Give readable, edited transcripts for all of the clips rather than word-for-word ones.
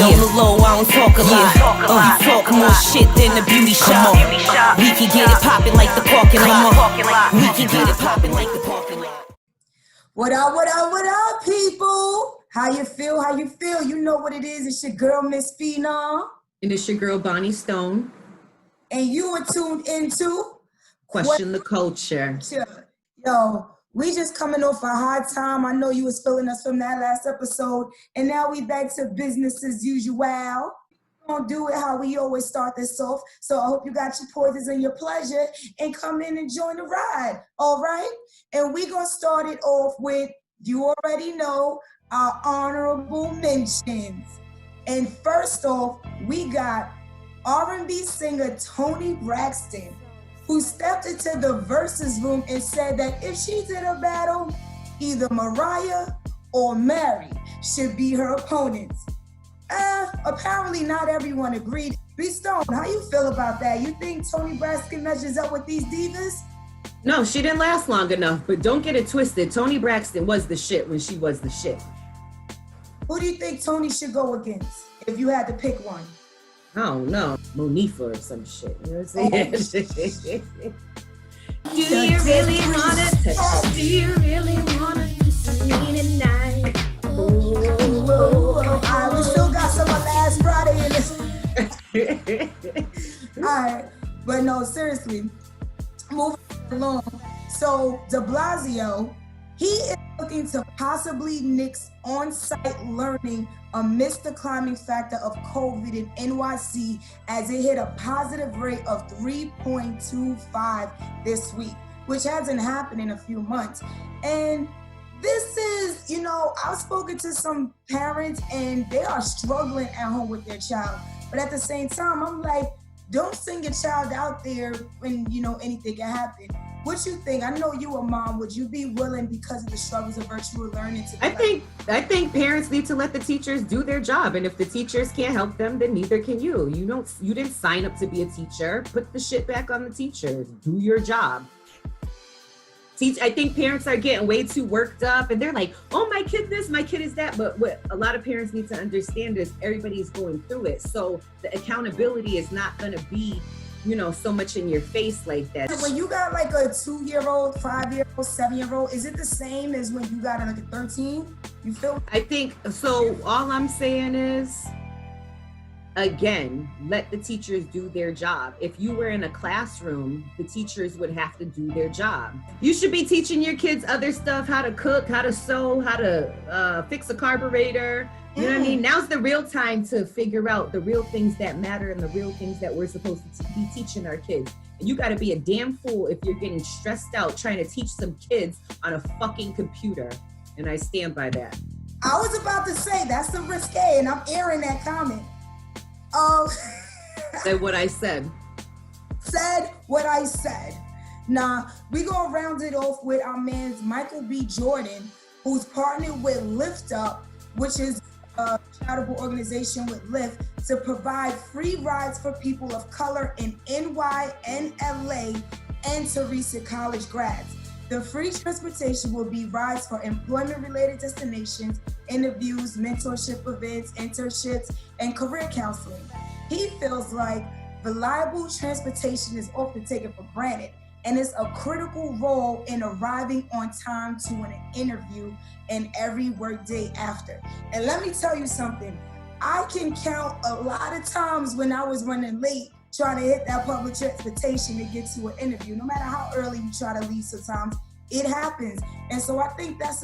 On the low, I don't talk a lot. You talk more shit than the beauty shop. We can get it poppin' like the parking lot. We can get it poppin' like the parking lot. What up, people? How you feel? How you feel? You know what it is. It's your girl, Miss Phenom. And it's your girl, Bonnie Stone. And you are tuned into Question the Culture. Yo, we just coming off a hard time. I know you was feeling us from that last episode. And now we back to business as usual. We're gonna do it how we always start this off. So I hope you got your poisons and your pleasure and come in and join the ride. All right? And we gonna start it off with, you already know, our honorable mentions. And first off, we got R&B singer Toni Braxton, who stepped into the Versus room and said that if she's in a battle, either Mariah or Mary should be her opponents. Apparently not everyone agreed. B Stone, how you feel about that? You think Toni Braxton measures up with these divas? No, she didn't last long enough, but don't get it twisted. Toni Braxton was the shit when she was the shit. Who do you think Toni should go against if you had to pick one? I don't know, Monifa or some shit. You know what I'm saying? Do you really wanna touch? Do you really wanna kiss me tonight? Alright, we still got some of last Friday in this. Alright, but no, seriously, moving along. So de Blasio, he is looking to possibly nix on-site learning amidst the climbing factor of COVID in NYC as it hit a positive rate of 3.25 this week, which hasn't happened in a few months. And this is, I've spoken to some parents and they are struggling at home with their child. But at the same time, I'm like, don't send your child out there when, anything can happen. What you think? I know you a mom. Would you be willing, because of the struggles of virtual learning, to I think parents need to let the teachers do their job. And if the teachers can't help them, then neither can you. You didn't sign up to be a teacher. Put the shit back on the teachers. Do your job. I think parents are getting way too worked up and they're like, oh, my kid this, my kid is that. But what a lot of parents need to understand is everybody's going through it. So the accountability is not going to be, so much in your face like that. When you got like a 2-year-old, 5-year-old, 7-year-old, is it the same as when you got like a 13? You feel? I think so. All I'm saying is, again, let the teachers do their job. If you were in a classroom, the teachers would have to do their job. You should be teaching your kids other stuff, how to cook, how to sew, how to fix a carburetor. You know what I mean? Now's the real time to figure out the real things that matter and the real things that we're supposed to be teaching our kids. And you got to be a damn fool if you're getting stressed out trying to teach some kids on a fucking computer. And I stand by that. I was about to say, that's the risque, and I'm airing that comment. Said what I said. Said what I said. Now, we gonna round it off with our man's Michael B. Jordan, who's partnered with Lift Up, which is a charitable organization with Lyft, to provide free rides for people of color in NY and LA and to recent college grads. The free transportation will be rides for employment-related destinations, interviews, mentorship events, internships, and career counseling. He feels like reliable transportation is often taken for granted, and it's a critical role in arriving on time to an interview and every workday after. And let me tell you something, I can count a lot of times when I was running late trying to hit that public transportation to get to an interview. No matter how early you try to leave, sometimes it happens. And so I think that's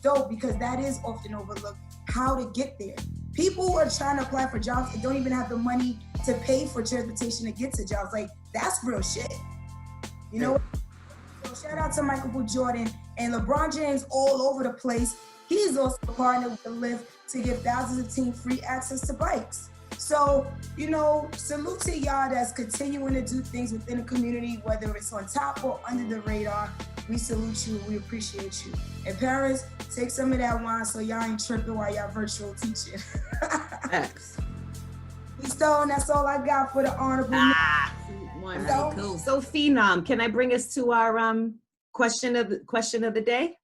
dope, because that is often overlooked, how to get there. People who are trying to apply for jobs and don't even have the money to pay for transportation to get to jobs, like, that's real shit. You know? So shout out to Michael B. Jordan and LeBron James all over the place. He's also partnered with Lyft to give thousands of teens free access to bikes. So, salute to y'all that's continuing to do things within the community, whether it's on top or under the radar. We salute you. We appreciate you. And parents, take some of that wine so y'all ain't tripping while y'all virtual teaching. X. Stone, that's all I got for the honorable. Cool. So Phenom, can I bring us to our question of the day?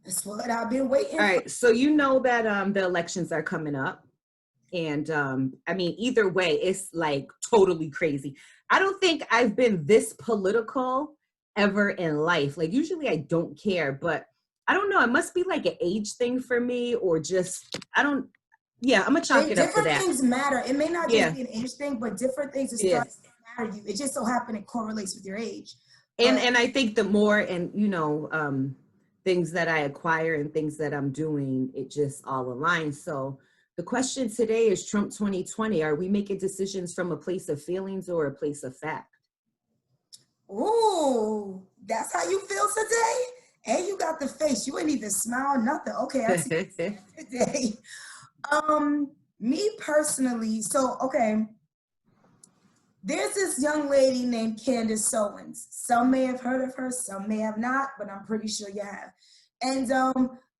That's what I've been waiting for. All right, so you know that the elections are coming up. And I mean, either way, it's like totally crazy. I don't think I've been this political ever in life. Like usually I don't care, but I don't know. It must be like an age thing for me, or just, I don't, yeah, I'm gonna chalk it up to Different that. things matter. It may not Yeah. just be an age thing, but different things are Yeah. starting to matter to you. It just so happened it correlates with your age. And I think the more, and you know, things that I acquire and things that I'm doing, it just all aligns. So the question today is Trump 2020. Are we making decisions from a place of feelings or a place of fact? Ooh, that's how you feel today? And you got the face. You ain't even smile, nothing. Okay, I see today. Me personally, so okay. There's this young lady named Candace Owens. Some may have heard of her, some may have not, but I'm pretty sure you have. And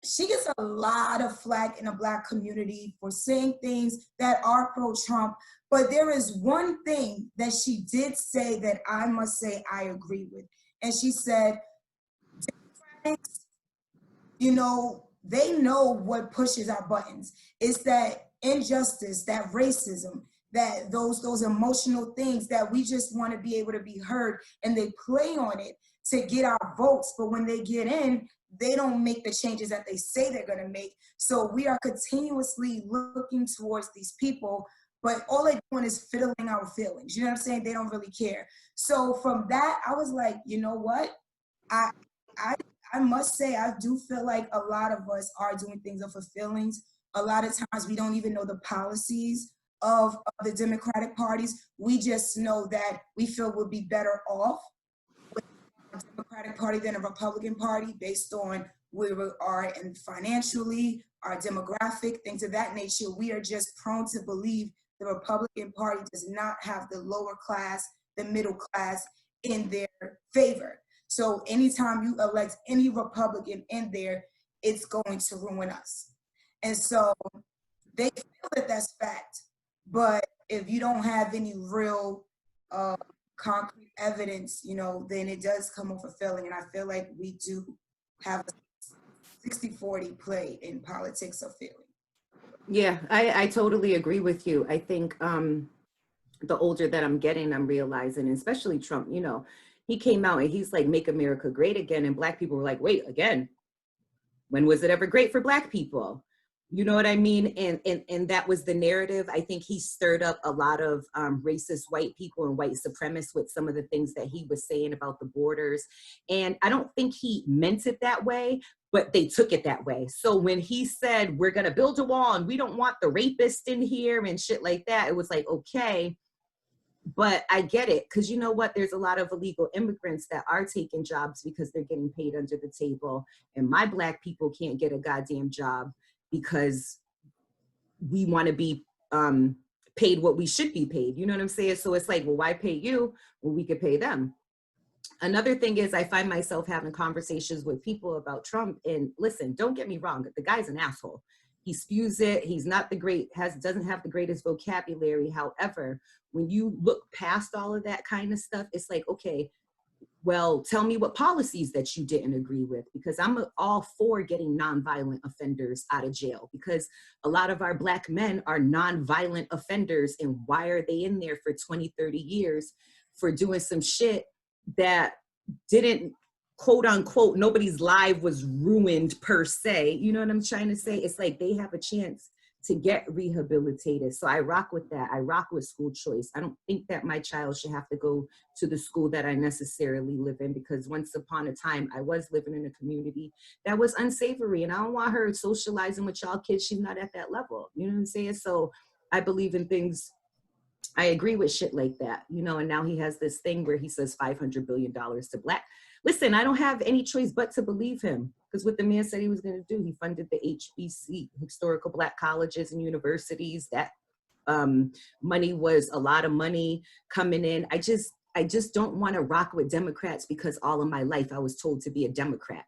she gets a lot of flack in the Black community for saying things that are pro-Trump. But there is one thing that she did say that I must say I agree with. And she said, Democrats, you know, they know what pushes our buttons. It's that injustice, that racism, that those emotional things that we just want to be able to be heard, and they play on it to get our votes. But when they get in, they don't make the changes that they say they're going to make. So we are continuously looking towards these people, but all they're doing is fiddling our feelings. You know what I'm saying? They don't really care. So from that, I was like, you know what? I must say, I do feel like a lot of us are doing things off of feelings. A lot of times we don't even know the policies of the Democratic parties. We just know that we feel we'll be better off with a Democratic Party than a Republican Party based on where we are and financially, our demographic, things of that nature. We are just prone to believe the Republican Party does not have the lower class, the middle class in their favor. So anytime you elect any Republican in there, it's going to ruin us. And so they feel that that's fact. But if you don't have any real concrete evidence, you know, then it does come off a failing. And I feel like we do have a 60-40 play in politics of failing. Yeah, I totally agree with you. I think the older that I'm getting, I'm realizing, especially Trump, you know, he came out and he's like, make America great again. And Black people were like, wait, again? When was it ever great for Black people? You know what I mean? And that was the narrative. I think he stirred up a lot of racist white people and white supremacists with some of the things that he was saying about the borders. And I don't think he meant it that way, but they took it that way. So when he said, we're going to build a wall and we don't want the rapist in here and shit like that, it was like, okay, but I get it. Because you know what? There's a lot of illegal immigrants that are taking jobs because they're getting paid under the table. And my Black people can't get a goddamn job because we want to be paid what we should be paid. You know what I'm saying? So it's like, well, why pay you when we could pay them? Another thing is I find myself having conversations with people about Trump, and listen, don't get me wrong. The guy's an asshole. He spews it. He's not the doesn't have the greatest vocabulary. However, when you look past all of that kind of stuff, it's like, okay, well, tell me what policies that you didn't agree with, because I'm all for getting nonviolent offenders out of jail, because a lot of our Black men are nonviolent offenders. And why are they in there for 20, 30 years for doing some shit that didn't, quote unquote, nobody's life was ruined per se? You know what I'm trying to say? It's like they have a chance to get rehabilitated. So I rock with that. I rock with school choice. I don't think that my child should have to go to the school that I necessarily live in, because once upon a time I was living in a community that was unsavory, and I don't want her socializing with y'all kids. She's not at that level. You know what I'm saying? So I believe in things. I agree with shit like that, you know, and now he has this thing where he says $500 billion to Black. Listen, I don't have any choice but to believe him, because what the man said he was going to do, he funded the HBC, Historical Black Colleges and Universities. That money was a lot of money coming in. I just don't want to rock with Democrats, because all of my life I was told to be a Democrat.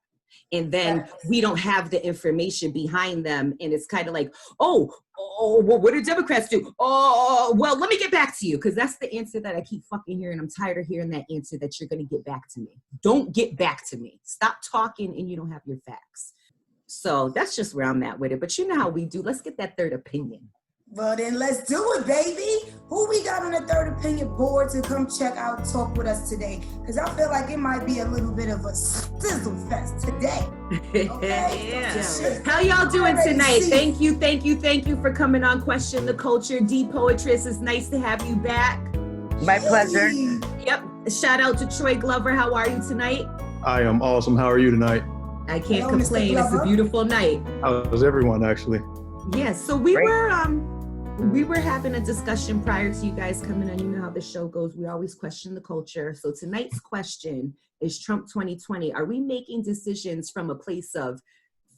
And then we don't have the information behind them. And it's kind of like, oh, well, what do Democrats do? Oh, well, let me get back to you. Because that's the answer that I keep fucking hearing. I'm tired of hearing that answer, that you're going to get back to me. Don't get back to me. Stop talking and you don't have your facts. So that's just where I'm at with it. But you know how we do. Let's get that third opinion. Well, then let's do it, baby. Who we got on the Third Opinion board to come check out, talk with us today? Because I feel like it might be a little bit of a sizzle fest today. Okay? Yeah. How y'all doing tonight? Thank you for coming on Question the Culture. DePoetress, it's nice to have you back. My pleasure. Yep. Shout out to Troy Glover. How are you tonight? I am awesome. How are you tonight? I can't complain. It's a beautiful night. How's everyone, actually? Yes. So we were having a discussion prior to you guys coming on. You know how the show goes. We always question the culture. So tonight's question is Trump 2020. Are we making decisions from a place of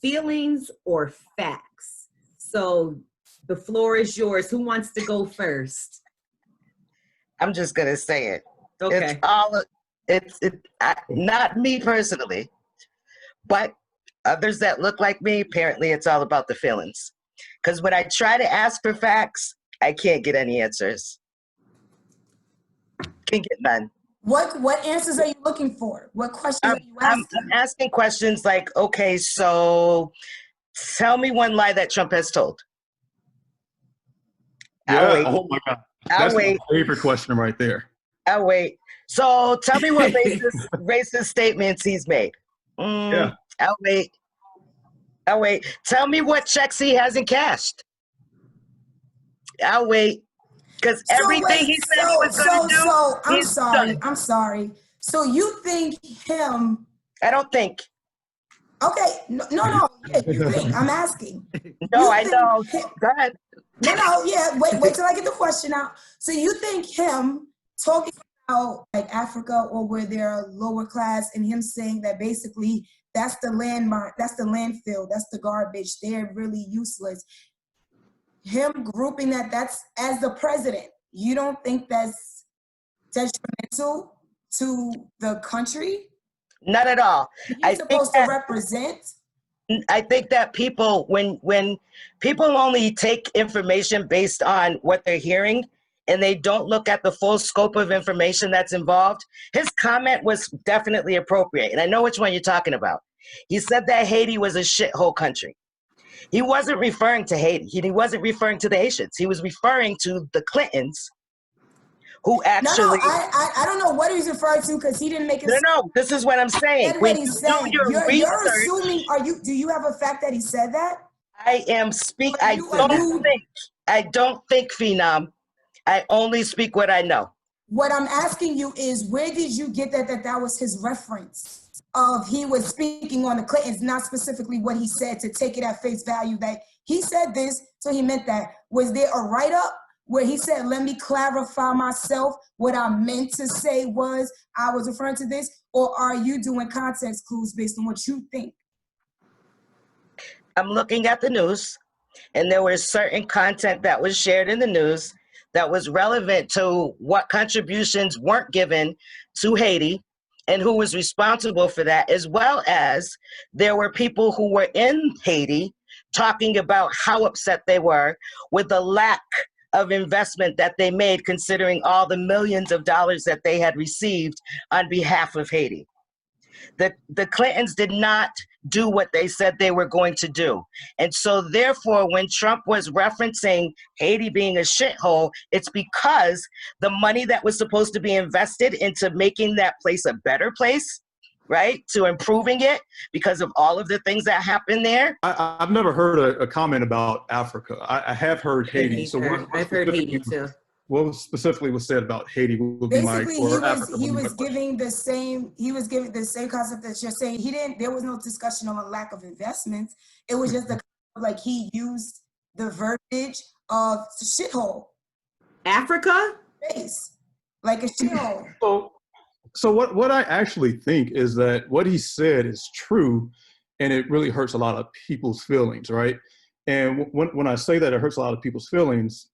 feelings or facts? So the floor is yours. Who wants to go first? I'm just gonna say it. Okay. It's not me personally, but others that look like me. Apparently, it's all about the feelings. Because when I try to ask for facts, I can't get any answers. Can't get none. What answers are you looking for? What questions are you asking? I'm asking questions like, okay, so tell me one lie that Trump has told. Yeah. Oh my God. That's my favorite question right there. I'll wait. So tell me what racist statements he's made. Yeah. I'll wait. Tell me what checks he hasn't cashed. I'll wait. Because everything he said he was going to do, I'm sorry. So you think him... I don't think. Okay. No. Yeah, you think. I'm asking. No, I know. Go ahead. No, yeah. Wait till I get the question out. So you think him talking about like Africa or where they're lower class and him saying that basically that's the landmine, that's the landfill, that's the garbage, they're really useless. Him grouping that's as the president, you don't think that's detrimental to the country? Not at all. He's supposed to represent. I think that people, when people only take information based on what they're hearing and they don't look at the full scope of information that's involved, his comment was definitely appropriate. And I know which one you're talking about. He said that Haiti was a shithole country. He wasn't referring to Haiti. He wasn't referring to the Haitians. He was referring to the Clintons, who actually... No, I don't know what he's referring to because he didn't make it... No, this is what I'm saying. When you do your research... You're assuming, do you have a fact that he said that? I am speak... I don't think, Phenom. I only speak what I know. What I'm asking you is, where did you get that was his reference of he was speaking on the Clintons, not specifically what he said, to take it at face value that he said this, so he meant that? Was there a write-up where he said, let me clarify myself, what I meant to say was I was referring to this? Or are you doing context clues based on what you think? I'm looking at the news, and there was certain content that was shared in the news that was relevant to what contributions weren't given to Haiti and who was responsible for that, as well as there were people who were in Haiti talking about how upset they were with the lack of investment that they made, considering all the millions of dollars that they had received on behalf of Haiti. The Clintons did not do what they said they were going to do. And so therefore, when Trump was referencing Haiti being a shithole, it's because the money that was supposed to be invested into making that place a better place, right, to improving it, because of all of the things that happened there. I've never heard a comment about Africa. I have heard Haiti. I've heard Haiti too. What specifically was said about Haiti would be basically, Africa. he was giving the same concept that you're saying. There was no discussion on a lack of investments. It was just like he used the verbiage of shithole. Africa? Face. Like a shithole. So what I actually think is that what he said is true, and it really hurts a lot of people's feelings, right? And when I say that it hurts a lot of people's feelings,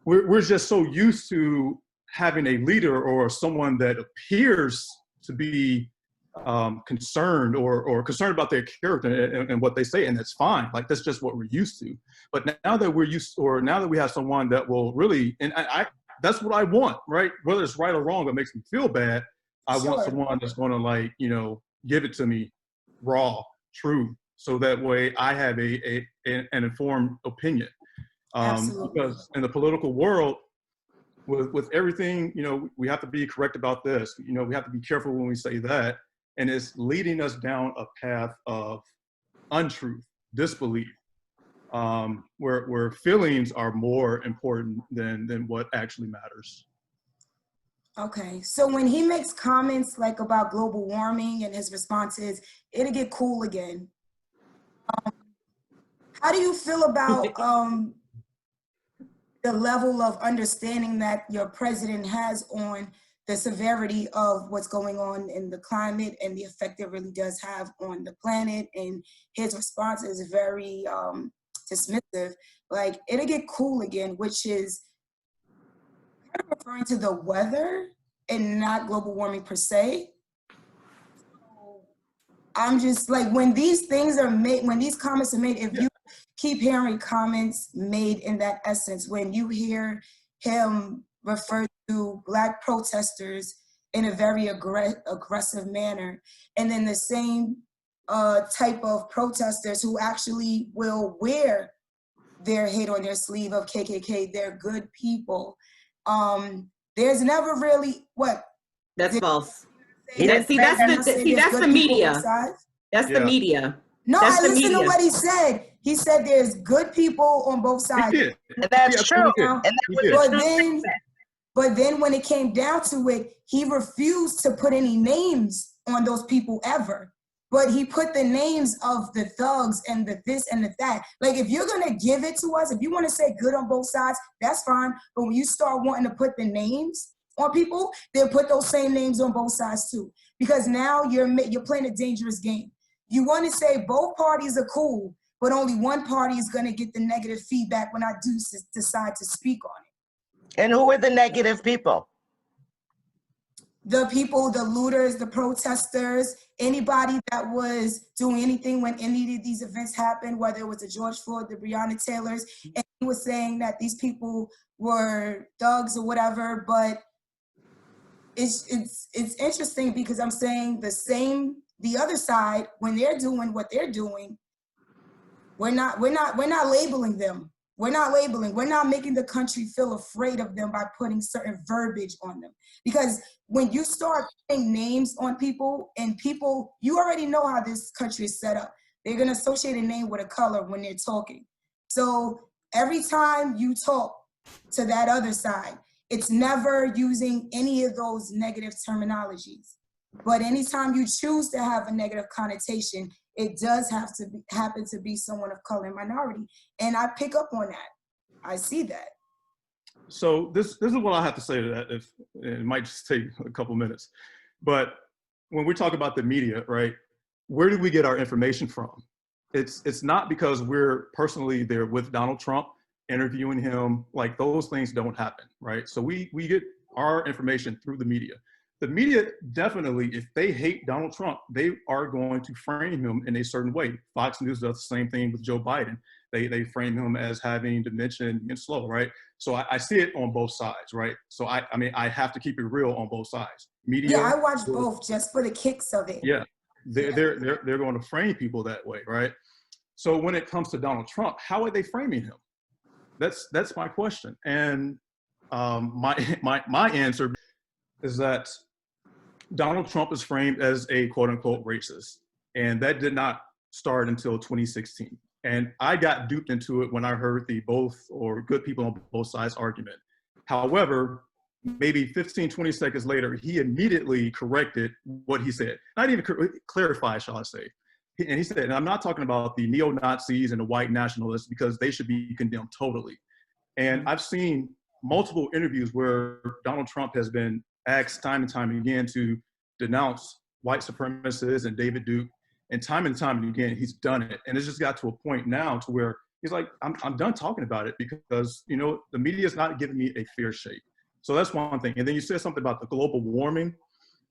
we're just so used to having a leader or someone that appears to be concerned or concerned about their character and what they say, and that's fine. Like, that's just what we're used to. But now that now that we have someone that will really, and I that's what I want, right? Whether it's right or wrong, it makes me feel bad. I want someone that's going to, like, give it to me raw, true. so that way I have an informed opinion. Absolutely. Because in the political world, with everything, we have to be correct about this. We have to be careful when we say that, and it's leading us down a path of untruth, disbelief, where feelings are more important than what actually matters. Okay, so when he makes comments like about global warming and his response is, it'll get cool again. How do you feel about the level of understanding that your president has on the severity of what's going on in the climate and the effect it really does have on the planet? And his response is very dismissive, like, it'll get cool again, which is kind of referring to the weather and not global warming per se. So I'm just like, when these things are made, when these comments are made, if you keep hearing comments made in that essence, when you hear him refer to Black protesters in a very aggressive manner, and then the same type of protesters who actually will wear their hate on their sleeve of KKK, they're good people. There's never really That's false. That's the media. That's the media. No, That's I listened to what he said. He said there's good people on both sides. He did. And that's true. And that was But then when it came down to it, he refused to put any names on those people ever. But he put the names of the thugs and the this and the that. Like, if you're gonna give it to us, if you wanna say good on both sides, that's fine. But when you start wanting to put the names on people, then put those same names on both sides too. Because now you're playing a dangerous game. You wanna say both parties are cool, but only one party is gonna get the negative feedback when I do decide to speak on it. And who were the negative people? The people, the looters, the protesters, anybody that was doing anything when any of these events happened, whether it was the George Floyd, the Breonna Taylors, and he was saying that these people were thugs or whatever. But it's interesting because I'm saying the other side, when they're doing what they're doing, we're not labeling them. We're not making the country feel afraid of them by putting certain verbiage on them. Because when you start putting names on people, and people, you already know how this country is set up. They're gonna associate a name with a color when they're talking. So every time you talk to that other side, it's never using any of those negative terminologies. But anytime you choose to have a negative connotation, it does have to happen to be someone of color and minority. And I pick up on that. I see that. So this is what I have to say to that. If it might just take a couple minutes, but when we talk about the media, right, where do we get our information from? It's not because we're personally there with Donald Trump, interviewing him. Like, those things don't happen, right? So we get our information through the media. The media definitely, if they hate Donald Trump, they are going to frame him in a certain way. Fox News does the same thing with Joe Biden. They frame him as having dementia and slow, right? So I see it on both sides, right? So I mean, I have to keep it real on both sides. Media. Yeah, I watch both just for the kicks of it. Yeah, they're going to frame people that way, right? So when it comes to Donald Trump, how are they framing him? That's my question. And my answer is that Donald Trump is framed as a quote unquote racist. And that did not start until 2016. And I got duped into it when I heard the both or good people on both sides argument. However, maybe 15, 20 seconds later, he immediately corrected what he said. Not even clarify, shall I say. And he said, and I'm not talking about the neo-Nazis and the white nationalists, because they should be condemned totally. And I've seen multiple interviews where Donald Trump has been asked time and time again to denounce white supremacists and David Duke. And time again, he's done it. And it's just got to a point now to where he's like, I'm done talking about it, because, you know, the media is not giving me a fair shake. So that's one thing. And then you said something about the global warming.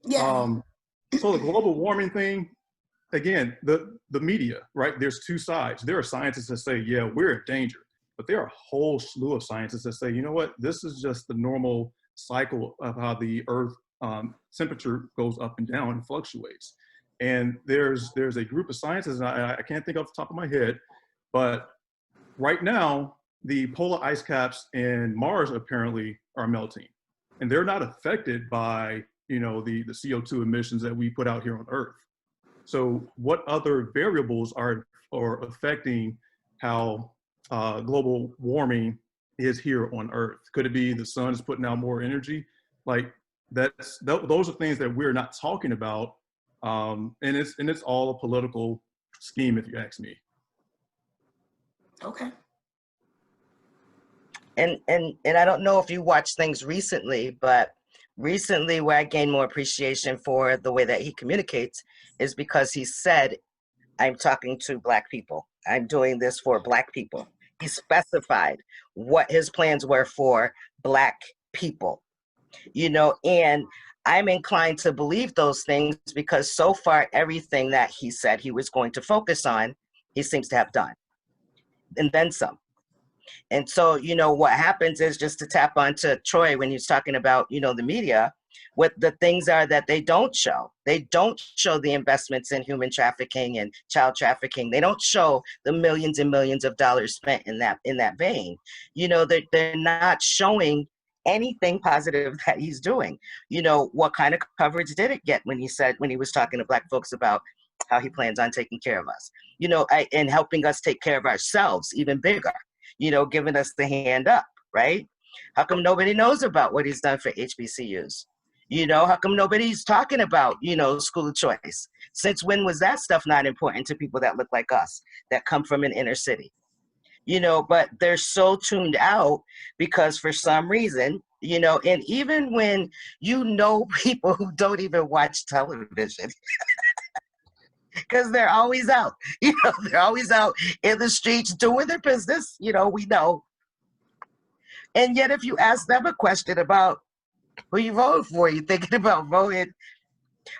Yeah. So the global warming thing, again, the media, right? There's two sides. There are scientists that say, yeah, we're in danger. But there are a whole slew of scientists that say, you know what? This is just the normal cycle of how the Earth temperature goes up and down and fluctuates. And there's a group of scientists, and I can't think off the top of my head, but right now, the polar ice caps in Mars apparently are melting, and they're not affected by, you know, the CO2 emissions that we put out here on Earth. So what other variables are affecting how global warming is here on Earth? Could it be the sun is putting out more energy? Like those are things that we're not talking about, and it's all a political scheme, if you ask me. Okay. And I don't know if you watched things recently, but recently where I gained more appreciation for the way that he communicates is because he said, I'm talking to Black people. I'm doing this for Black people. He specified what his plans were for Black people, you know, and I'm inclined to believe those things because so far everything that he said he was going to focus on, he seems to have done, and then some. And so, you know, what happens is, just to tap onto Troy when he's talking about, you know, the media, what the things are that they don't show. They don't show the investments in human trafficking and child trafficking. They don't show the millions and millions of dollars spent in that vein. You know, they're not showing anything positive that he's doing. You know, what kind of coverage did it get when he was talking to Black folks about how he plans on taking care of us, you know, and helping us take care of ourselves even bigger, you know, giving us the hand up, right? How come nobody knows about what he's done for HBCUs? You know, how come nobody's talking about, you know, school of choice? Since when was that stuff not important to people that look like us, that come from an inner city? You know, but they're so tuned out because for some reason, you know, and even when you know people who don't even watch television, because they're always out, you know, they're always out in the streets doing their business, you know, we know. And yet if you ask them a question about who you voted for, you're thinking about voting,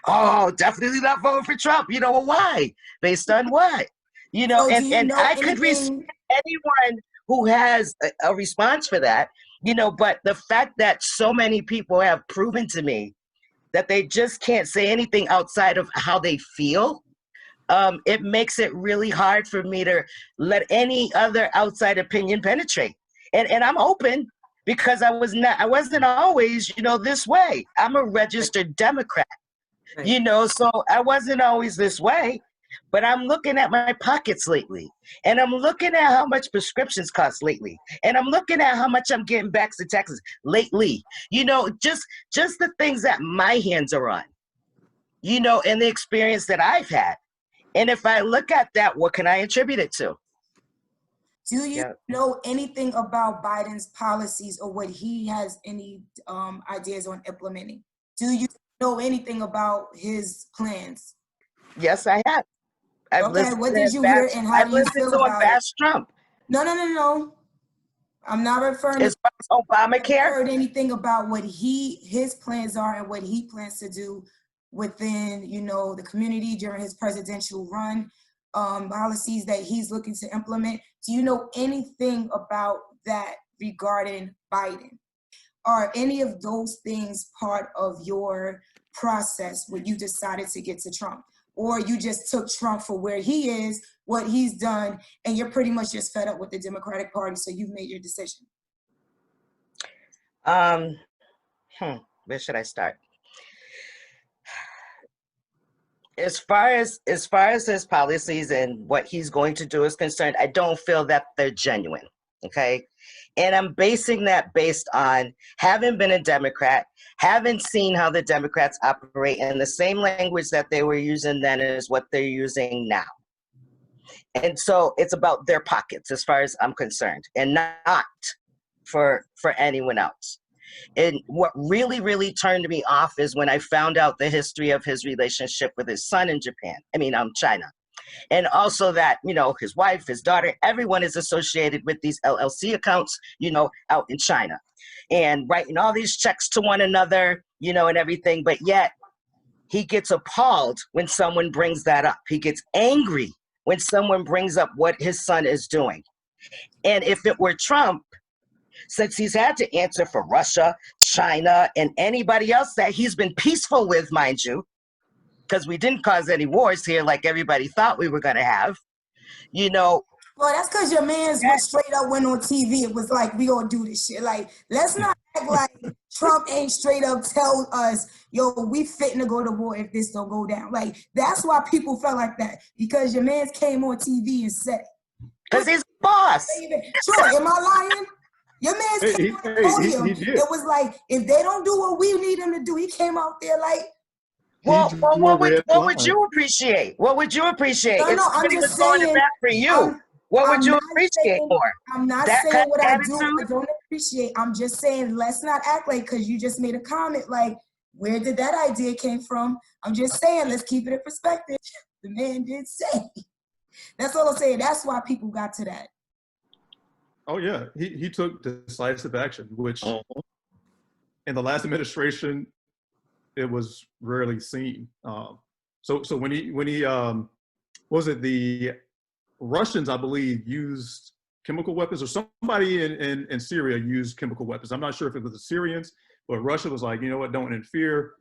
oh, definitely not voting for Trump. You know, why? Based on what? You know, So do you and know I could anything? respect anyone who has a response for that, you know, but the fact that so many people have proven to me that they just can't say anything outside of how they feel, it makes it really hard for me to let any other outside opinion penetrate. And I'm open because I wasn't always, you know, this way. I'm a registered Democrat, Right. you know, so I wasn't always this way, but I'm looking at my pockets lately, and I'm looking at how much prescriptions cost lately, and I'm looking at how much I'm getting back to Texas lately, you know, just the things that my hands are on, you know, and the experience that I've had. And if I look at that, what can I attribute it to? Do you know anything about Biden's policies or what he has any ideas on implementing? Do you know anything about his plans? Yes, I have. Okay, what did you hear and how do you feel about it? Trump. No. I'm not referring As far as Obamacare? Have you heard anything about what his plans are and what he plans to do within, you know, the community during his presidential run, policies that he's looking to implement? Do you know anything about that regarding Biden? Are any of those things part of your process when you decided to get to Trump? Or you just took Trump for where he is, what he's done, and you're pretty much just fed up with the Democratic Party, so you've made your decision? Where should I start? As far as his policies and what he's going to do is concerned, I don't feel that they're genuine, okay? And I'm basing that based on having been a Democrat, having seen how the Democrats operate, and the same language that they were using then is what they're using now. And so it's about their pockets as far as I'm concerned, and not for anyone else. And what really, really turned me off is when I found out the history of his relationship with his son in China. And also that, you know, his wife, his daughter, everyone is associated with these LLC accounts, you know, out in China, and writing all these checks to one another, you know, and everything. But yet he gets appalled when someone brings that up. He gets angry when someone brings up what his son is doing. And if it were Trump, since he's had to answer for Russia, China, and anybody else that he's been peaceful with, mind you, because we didn't cause any wars here like everybody thought we were going to have. You know, well, that's because your man's went straight up went on TV. It was like, we gonna do this shit. Like, let's not act like Trump ain't straight up tell us, yo, we fitting to go to war if this don't go down. Like, that's why people felt like that, because your man's came on TV and said it. because he's a boss. Sure, am I lying? Your man's came on the podium. It was like, if they don't do what we need them to do, he came out there like, well, what would you appreciate? What would you appreciate if somebody was going to bat for you? What would you appreciate more? I'm not saying what I do or don't appreciate. I'm just saying, let's not act like, because you just made a comment like, where did that idea came from? I'm just saying, let's keep it in perspective. The man did say. That's all I'm saying. That's why people got to that. Oh yeah, he took decisive action, which in the last administration, it was rarely seen. So when he what was it, the Russians, I believe, used chemical weapons, or somebody in Syria used chemical weapons. I'm not sure if it was the Syrians, but Russia was like, you know what, don't interfere.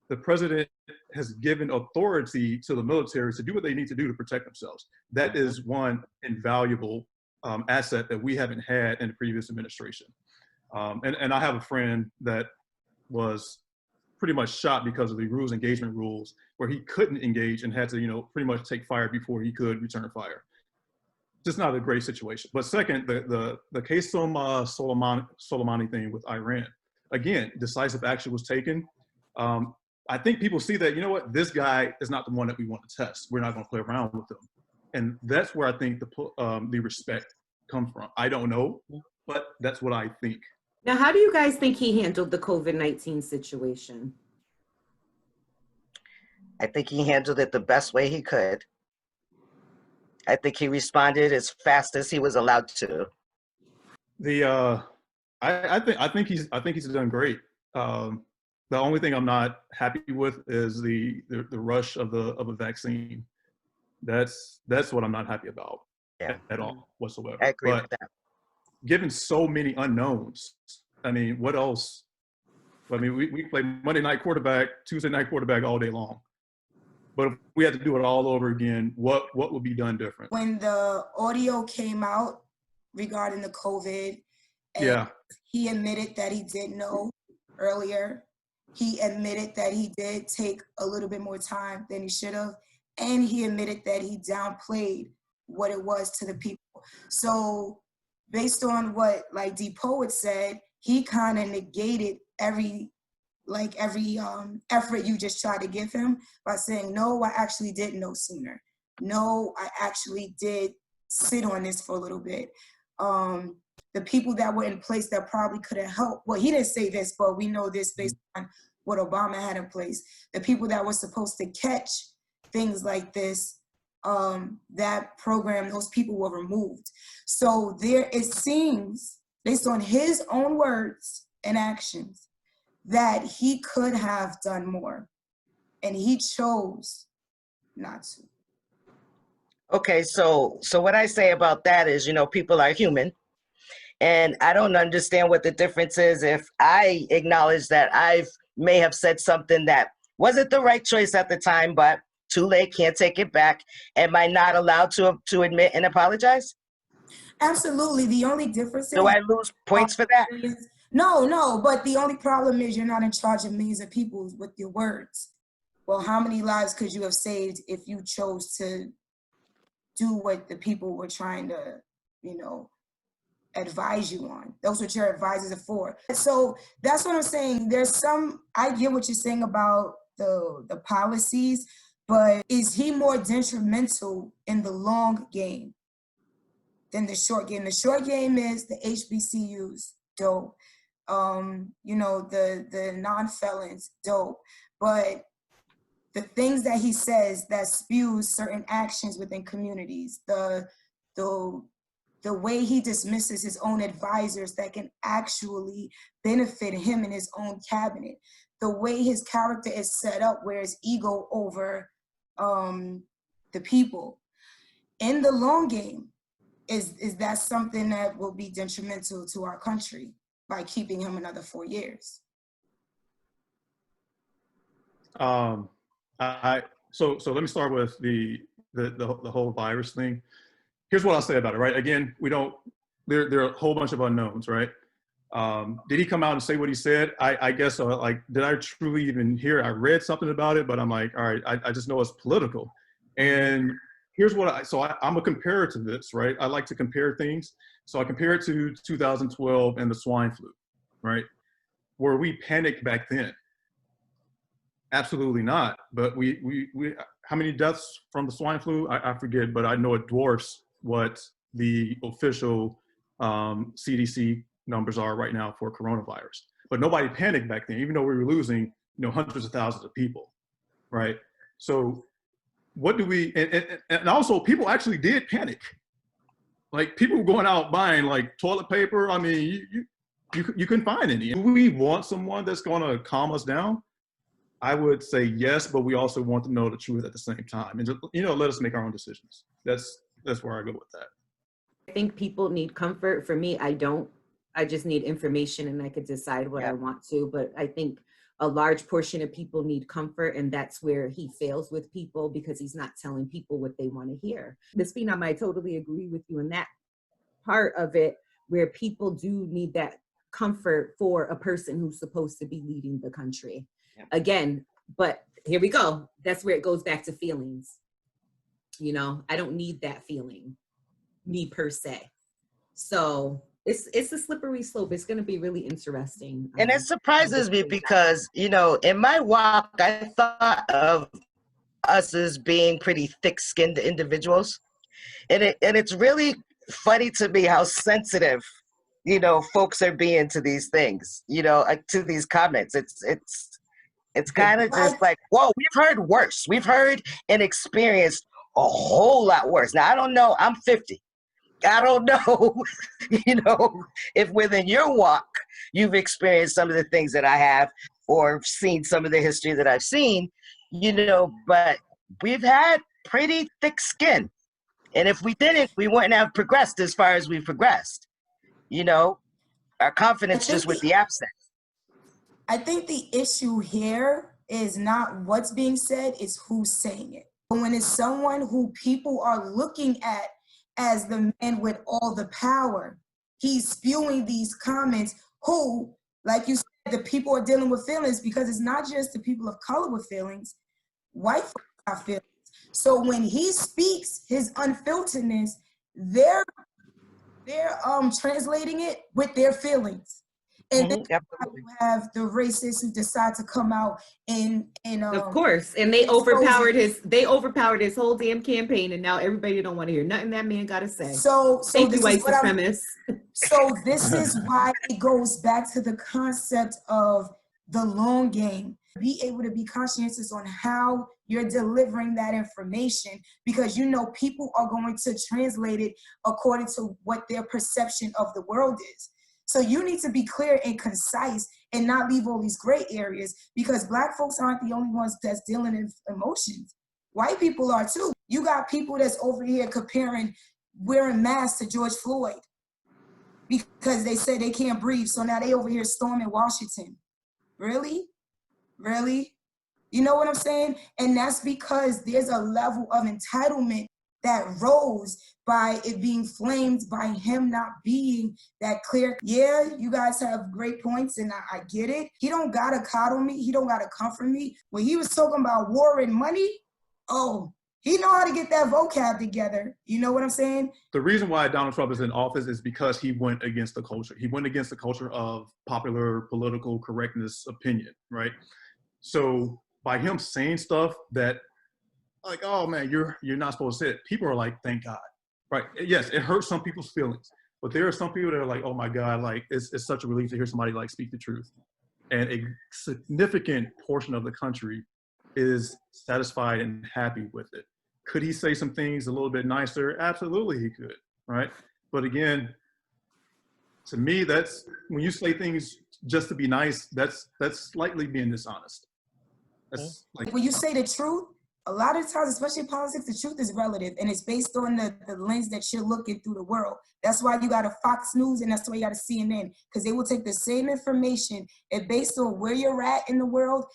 The president has given authority to the military to do what they need to do to protect themselves. That is one invaluable asset that we haven't had in the previous administration. And I have a friend that was pretty much shot because of the rules engagement rules, where he couldn't engage and had to, you know, pretty much take fire before he could return fire. Just not a great situation. But second, the Qasem Soleimani thing with Iran, again, decisive action was taken. I think people see that, you know what, this guy is not the one that we want to test. We're not going to play around with him. And that's where I think the respect comes from. I don't know, but that's what I think. Now, how do you guys think he handled the COVID-19 situation? I think he handled it the best way he could. I think he responded as fast as he was allowed to. I think he's done great. The only thing I'm not happy with is the rush of the vaccine. That's what I'm not happy about at all whatsoever. I agree with that. Given so many unknowns, I mean, what else? I mean, we play Monday night quarterback, Tuesday night quarterback all day long. But if we had to do it all over again, what would be done different? When the audio came out regarding the COVID, and he admitted that he did know earlier. He admitted that he did take a little bit more time than he should have. And he admitted that he downplayed what it was to the people. So based on what like DePoetress said, he kind of negated every effort you just tried to give him by saying, no, I actually did know sooner. No, I actually did sit on this for a little bit. The people that were in place that probably could have helped, well, he didn't say this, but we know this based on what Obama had in place. The people that were supposed to catch things like this, that program, those people were removed. So there, it seems, based on his own words and actions, that he could have done more, and he chose not to. Okay, so what I say about that is, you know, people are human, and I don't understand what the difference is if I acknowledge that I may have said something that wasn't the right choice at the time, but too late, can't take it back. Am I not allowed to admit and apologize? Absolutely. The only difference is, do I lose points for that? No, but the only problem is you're not in charge of millions of people with your words. Well, how many lives could you have saved if you chose to do what the people were trying to, you know, advise you on? Those what your advisors are for. So that's what I'm saying. There's some, I get what you're saying about the policies, but is he more detrimental in the long game than the short game? The short game is the HBCUs, dope. You know, the non-felons, dope. But the things that he says that spews certain actions within communities, the way he dismisses his own advisors that can actually benefit him and his own cabinet, the way his character is set up where it's ego over the people. In the long game, is that something that will be detrimental to our country by keeping him another 4 years? I So let me start with the whole virus thing. Here's what I'll say about it, right? Again, there are a whole bunch of unknowns, right? Did he come out and say what he said? I guess so. Like, did I truly even hear it? I read something about it, but I'm like, all right, I just know it's political. And here's what I'm a comparer to this, right? I like to compare things. So I compare it to 2012 and the swine flu, right? Were we panicked back then? Absolutely not. But we how many deaths from the swine flu? I forget, but I know it dwarfs what the official CDC numbers are right now for coronavirus. But nobody panicked back then, even though we were losing, hundreds of thousands of people, right? So what do we, and also people actually did panic. Like, people were going out buying like toilet paper. I mean, you couldn't find any. Do we want someone that's going to calm us down? I would say yes, but we also want to know the truth at the same time, and just, let us make our own decisions. That's where I go with that. I think people need comfort. For me, I don't. I just need information, and I could decide what I want to. But I think a large portion of people need comfort, and that's where he fails with people, because he's not telling people what they want to hear. Ms. Phenom, I totally agree with you in that part of it, where people do need that comfort for a person who's supposed to be leading the country. Again, but here we go. That's where it goes back to feelings. I don't need that feeling, me per se. So it's a slippery slope. It's going to be really interesting. And it surprises me because, in my walk, I thought of us as being pretty thick-skinned individuals. And it's really funny to me how sensitive, folks are being to these things, to these comments. It's kind of just like, whoa, we've heard worse. We've heard and experienced a whole lot worse. Now, I don't know. I'm 50. I don't know, if within your walk, you've experienced some of the things that I have, or seen some of the history that I've seen, but we've had pretty thick skin. And if we didn't, we wouldn't have progressed as far as we've progressed. Our confidence just with the absence. I think the issue here is not what's being said, it's who's saying it. When it's someone who people are looking at as the man with all the power, he's spewing these comments who, like you said, the people are dealing with feelings, because it's not just the people of color with feelings, white folks have feelings. So when he speaks his unfilteredness, they're translating it with their feelings. And then you have the racists who decide to come out and of course, and they overpowered his whole damn campaign, and now everybody don't want to hear nothing that man got to say. So thank you, white supremacists. So this is why it goes back to the concept of the long game. Be able to be conscientious on how you're delivering that information, because people are going to translate it according to what their perception of the world is. So you need to be clear and concise and not leave all these gray areas, because Black folks aren't the only ones that's dealing in emotions. White people are too. You got people that's over here comparing wearing masks to George Floyd because they said they can't breathe. So now they over here storming Washington. Really? Really? You know what I'm saying? And that's because there's a level of entitlement that rose by it being flamed by him not being that clear. Yeah, you guys have great points, and I get it. He don't gotta coddle me. He don't gotta comfort me. When he was talking about war and money, he know how to get that vocab together. You know what I'm saying? The reason why Donald Trump is in office is because he went against the culture. He went against the culture of popular political correctness opinion, right? So by him saying stuff that, like, oh man, you're not supposed to say it, people are like, thank God, right? Yes, it hurts some people's feelings, but there are some people that are like, oh my God, like it's such a relief to hear somebody like speak the truth. And a significant portion of the country is satisfied and happy with it. Could he say some things a little bit nicer? Absolutely he could, right? But again, to me, that's when you say things just to be nice, that's slightly being dishonest. That's like, when you say the truth, a lot of times, especially in politics, the truth is relative, and it's based on the lens that you're looking through the world. That's why you got a Fox News, and that's why you got a CNN, because they will take the same information and based on where you're at in the world,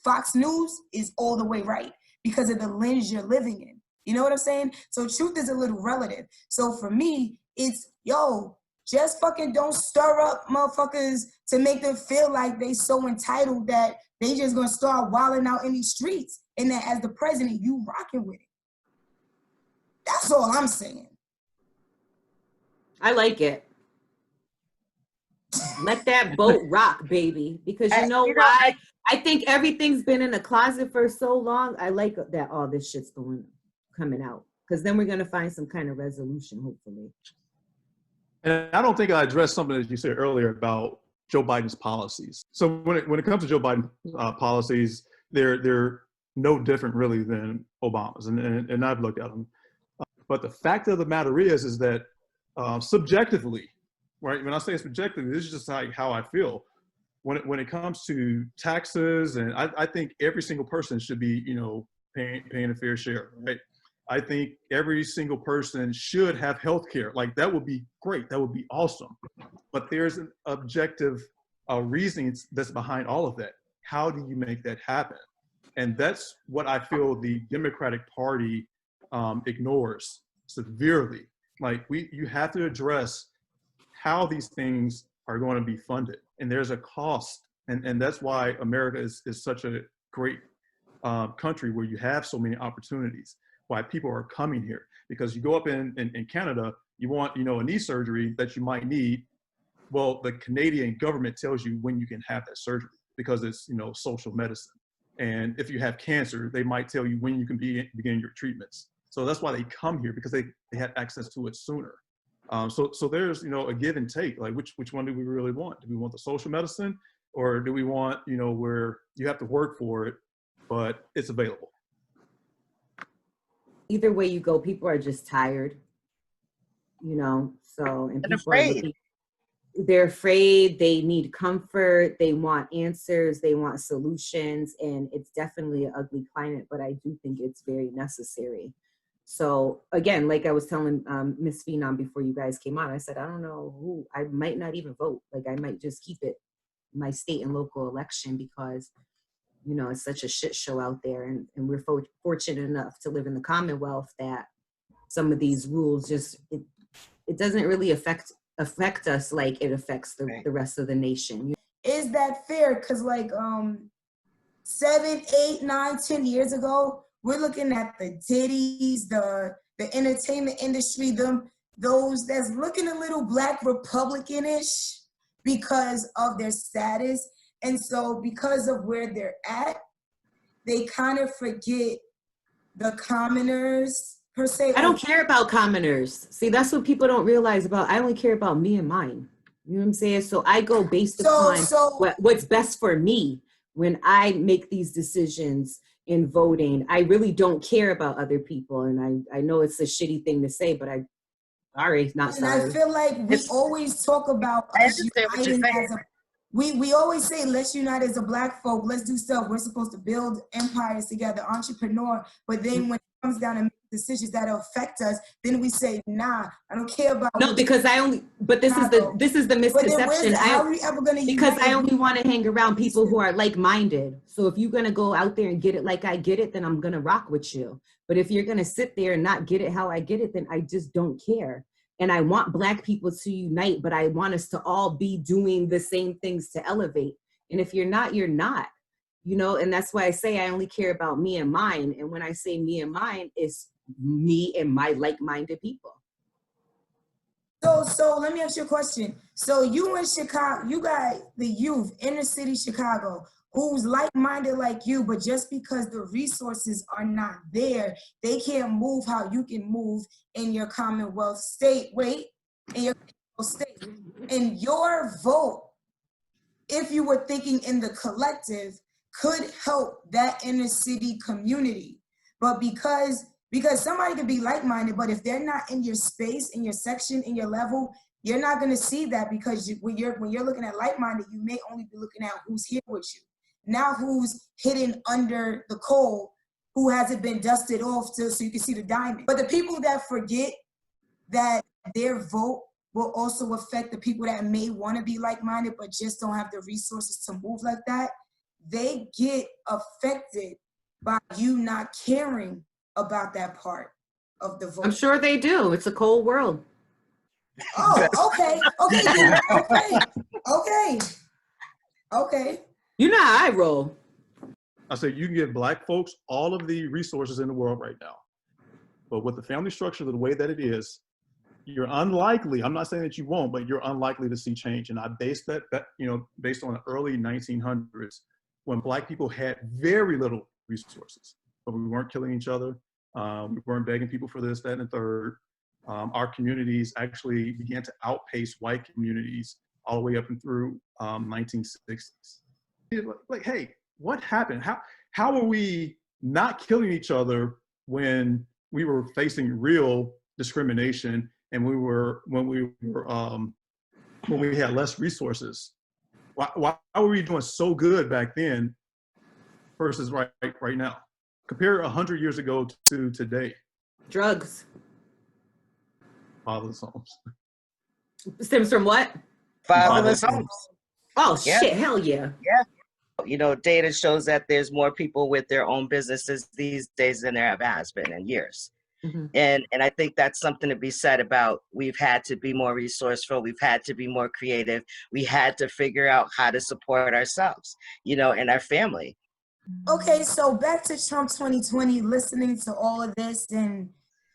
Fox News is all the way right because of the lens you're living in. You know what I'm saying? So truth is a little relative. So for me, it's, yo, just fucking don't stir up motherfuckers to make them feel like they so entitled that they just gonna start wilding out in these streets. And that as the president, you rocking with it. That's all I'm saying. I like it. Let that boat rock, baby. Because you know why? I think everything's been in the closet for so long. I like that all this shit's coming out. Because then we're going to find some kind of resolution, hopefully. And I don't think I addressed something that you said earlier about Joe Biden's policies. So when it comes to Joe Biden's policies, they're no different really than Obama's. And I've looked at them. But the fact of the matter is that subjectively, right? When I say subjectively, this is just like how I feel. When it comes to taxes, and I think every single person should be, paying a fair share, right? I think every single person should have health care. Like, that would be great. That would be awesome. But there's an objective reasoning that's behind all of that. How do you make that happen? And that's what I feel the Democratic Party ignores severely. Like, you have to address how these things are going to be funded. And there's a cost. And that's why America is such a great country where you have so many opportunities, why people are coming here. Because you go up in Canada, you want, a knee surgery that you might need. Well, the Canadian government tells you when you can have that surgery because it's, social medicine. And if you have cancer, they might tell you when you can begin your treatments. So that's why they come here, because they have access to it sooner. So there's, a give and take. Like, which one do we really want? Do we want the social medicine, or do we want, where you have to work for it, but it's available? Either way you go, people are just tired, so, and people afraid. They're afraid, they need comfort, they want answers, they want solutions, and it's definitely an ugly climate, but I do think it's very necessary. So again, like I was telling Miss Phenom before you guys came on, I said, I don't know who, I might not even vote. Like, I might just keep it my state and local election because, it's such a shit show out there. And we're fortunate enough to live in the Commonwealth that some of these rules just, it doesn't really affect us like it affects the rest of the nation. Is that fair? Because like 7, 8, 9, 10 years ago, we're looking at the Diddy's, the entertainment industry, those that's looking a little Black Republican-ish because of their status. And so because of where they're at, they kind of forget the commoners per se. I don't care about commoners. See, that's what people don't realize about. I only care about me and mine. You know what I'm saying? So I go based upon what's best for me when I make these decisions in voting. I really don't care about other people. And I know it's a shitty thing to say, but sorry. And I feel like we always talk about us uniting as a, we always say, let's unite as a Black folk, let's do stuff. We're supposed to build empires together, entrepreneur. But then when it comes down to decisions that affect us, then we say, nah, I don't care about. No, because this is the misconception. How are we ever gonna because I only want to hang around people who are like-minded. So if you're gonna go out there and get it like I get it, then I'm gonna rock with you. But if you're gonna sit there and not get it how I get it, then I just don't care. And I want Black people to unite, but I want us to all be doing the same things to elevate. And if you're not, you're not. And that's why I say I only care about me and mine. And when I say me and mine, it's me and my like-minded people. So let me ask you a question. So you in Chicago, you got the youth, inner city Chicago, who's like-minded like you, but just because the resources are not there, they can't move how you can move in your Commonwealth state. In your state. And your vote, if you were thinking in the collective, could help that inner city community. But because somebody could be like-minded, but if they're not in your space, in your section, in your level, you're not going to see that, because when you're looking at like-minded, you may only be looking at who's here with you. Now who's hidden under the coal, who hasn't been dusted off so you can see the diamond. But the people that forget that their vote will also affect the people that may want to be like-minded but just don't have the resources to move like that, they get affected by you not caring about that part of the vote. I'm sure they do. It's a cold world. Oh, okay. You know how I roll. I say you can give Black folks all of the resources in the world right now. But with the family structure, the way that it is, you're unlikely, I'm not saying that you won't, but you're unlikely to see change. And I base that based on the early 1900s, when Black people had very little resources, but we weren't killing each other. We weren't begging people for this, that, and the third. Our communities actually began to outpace white communities all the way up and through 1960s. Like, hey, what happened? How are we not killing each other when we were facing real discrimination and when we had less resources? Why were we doing so good back then versus right now? Compare 100 years ago to today. Drugs. Fatherless homes. Stems from what? Fatherless homes. Oh, Yeah. shit. Hell yeah. Yeah. Data shows that there's more people with their own businesses these days than there has been in years. Mm-hmm. And I think that's something to be said about. We've had to be more resourceful. We've had to be more creative. We had to figure out how to support ourselves, and our family. Okay, so back to Trump 2020, listening to all of this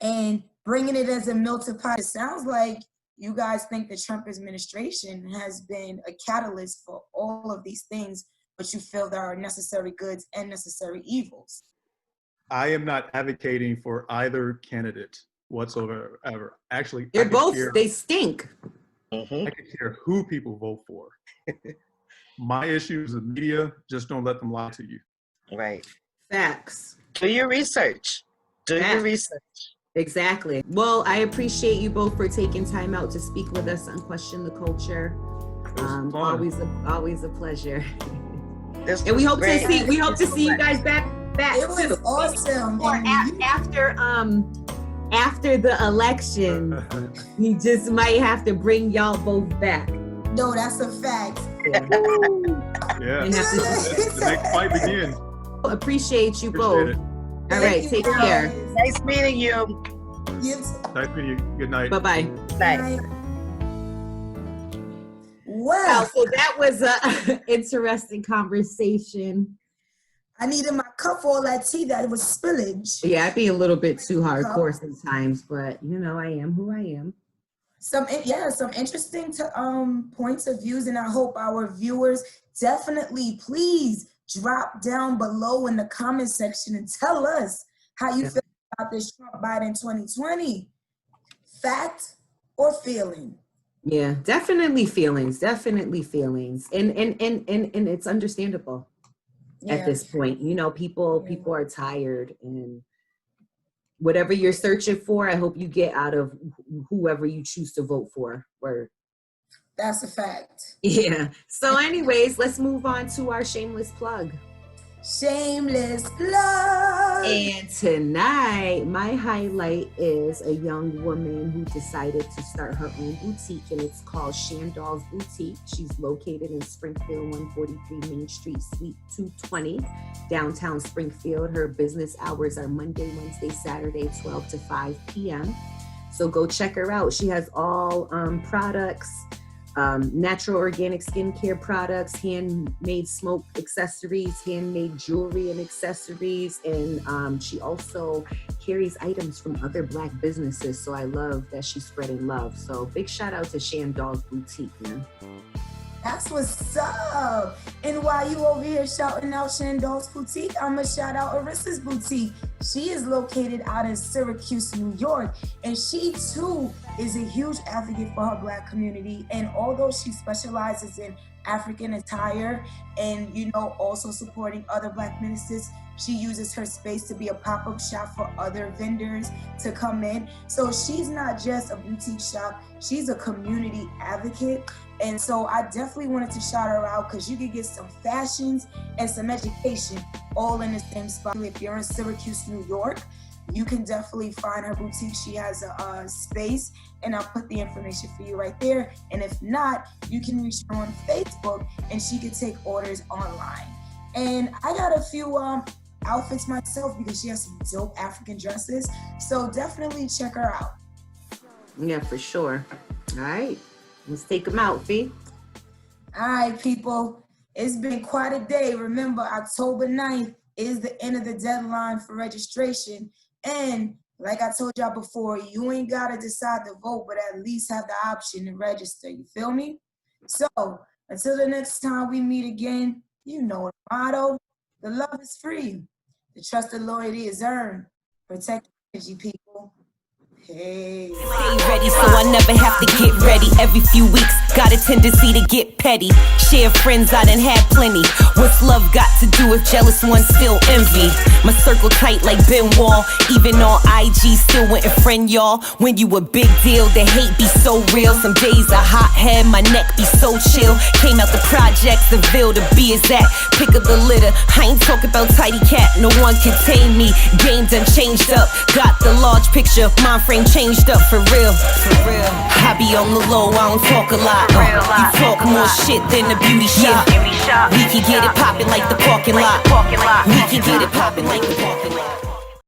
and bringing it as a melting pot. It sounds like you guys think the Trump administration has been a catalyst for all of these things, but you feel there are necessary goods and necessary evils. I am not advocating for either candidate whatsoever. Actually, They're both, they stink. Mm-hmm. I could care who people vote for. My issue is the media. Just don't let them lie to you. Right. Facts. Do your research. Your research. Exactly. Well, I appreciate you both for taking time out to speak with us on Question the Culture. Always a pleasure. And we hope to see you guys back. It was awesome. Or after the election, we just might have to bring y'all both back. No, that's a fact. Yeah. The next fight begins. Appreciate you both. All right, take care. Nice meeting you. Nice meeting you. Good night. Bye-bye. Night. Wow. So that was an interesting conversation. I needed my cup for all that tea that was spillage. Yeah, I'd be a little bit too hardcore sometimes, but I am who I am. Some interesting points of views, and I hope our viewers definitely please drop down below in the comment section and tell us how you feel about this Trump-Biden 2020. Fact or feeling? Yeah, definitely feelings. And it's understandable at this point. People are tired, and whatever you're searching for, I hope you get out of whoever you choose to vote for. That's a fact. Yeah. So anyways, let's move on to our shameless plug. Shameless plug. And tonight, my highlight is a young woman who decided to start her own boutique, and it's called Shanndollsboutique. She's located in Springfield, 143 Main Street, Suite 220, downtown Springfield. Her business hours are Monday, Wednesday, Saturday, 12 to 5 p.m. So go check her out. She has all products, natural organic skincare products, handmade smoke accessories, handmade jewelry and accessories, and she also carries items from other Black businesses. So I love that she's spreading love. So big shout out to Shanndollsboutique, man. That's what's up. And while you over here shouting out Shanndollsboutique, I'm going to shout out Arissa's Boutique. She is located out in Syracuse, New York. And she, too, is a huge advocate for her Black community. And although she specializes in African attire and, also supporting other Black businesses, she uses her space to be a pop-up shop for other vendors to come in. So she's not just a boutique shop, she's a community advocate. And so I definitely wanted to shout her out because you can get some fashions and some education all in the same spot. If you're in Syracuse, New York, you can definitely find her boutique. She has a space, and I'll put the information for you right there. And if not, you can reach her on Facebook, and she can take orders online. And I got a few outfits myself because she has some dope African dresses. So definitely check her out. Yeah, for sure. All right, let's take them out, Fee. All right, people. It's been quite a day. Remember, October 9th is the end of the deadline for registration. And like I told y'all before, you ain't got to decide to vote, but at least have the option to register. You feel me? So until the next time we meet again, you know the motto. The love is free. The trust and loyalty is earned. Protect your energy, people. Hey. Stay ready so I never have to get ready. Every few weeks, got a tendency to get petty. Share friends, I done had plenty. What's love got to do if jealous ones still envy? My circle tight like Ben Wall. Even on IG, still wouldn't friend y'all. When you a big deal, the hate be so real. Some days a hot head, my neck be so chill. Came out the projects, the Ville to be exact. Pick up the litter, I ain't talking about tidy cat. No one can tame me, game done changed up. Got the large picture, mind frame changed up for real. I be on the low, I don't talk a lot. You talk more shit than the beauty shop. We can get it poppin' like the parking lot. We can get it poppin' like the parking lot.